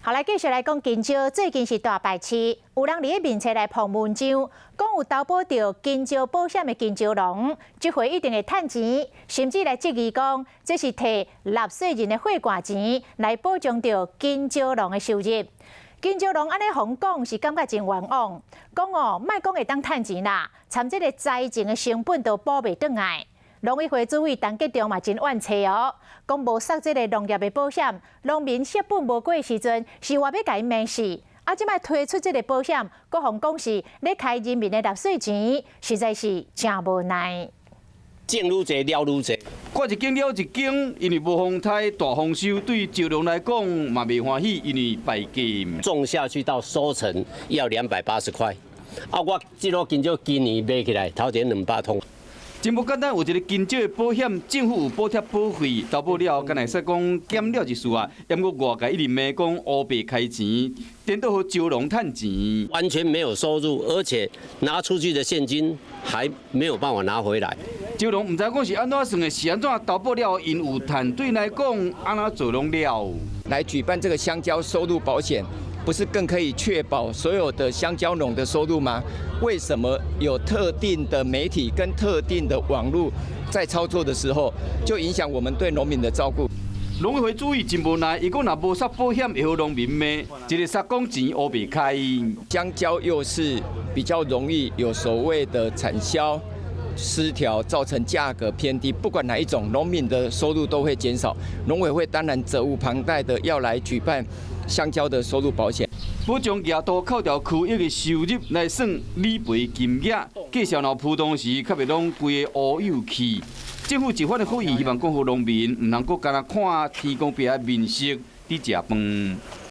后来继续来讲金蕉，最近是大败市，有人伫面册来碰文章，讲有投保到金蕉保险的金蕉农，这回一定会趁钱，甚至来质疑讲，这是摕纳税人的血汗钱来保障到金蕉农的收入。金蕉农安尼互讲是感觉真冤枉，讲哦，莫讲会当趁钱啦，参这个财政的成本都补袂转来。农委会主委陈吉仲嘛真怨气哦，讲无杀这个农业的保险，农民血本无过的时阵，是话要甲伊骂死。啊，即摆推出这个保险，各方讲是咧开人民的纳税钱，实在是真无奈。种愈济，了愈济。挂一间了一间，因为无风台大丰收，对蕉农来讲嘛袂欢喜，因为败价。种下去到收成要280块，啊，我这路金蕉今年买起来头前200通。真无简单，有一个金蕉的保险，政府有补贴保费，投保了，敢来说讲减了一事啊。抑过外界一直骂讲乌白开钱，颠倒互蕉农趁钱，完全没有收入，而且拿出去的现金还没有办法拿回来。蕉农唔知讲是安怎算的，是安怎投保了因有赚，对来讲安怎做拢了。来举办这个香蕉收入保险。不是更可以确保所有的香蕉农的收入吗？为什么有特定的媒体跟特定的网络在操作的时候，就影响我们对农民的照顾？农委会主委真无奈，伊讲若无杀保险，会互农民骂，一个杀工钱乌白开。香蕉又是比较容易有所谓的产销失调，造成价格偏低，不管哪一种，农民的收入都会减少。农委会当然责无旁贷的要来举办香蕉的收入保险，不将额度扣掉区域的收入来算理赔金额，计算后浮动时，较袂拢规个乌有去。政府一番的呼吁，希望讲互农民唔能够干那看天公伯的面色伫食饭。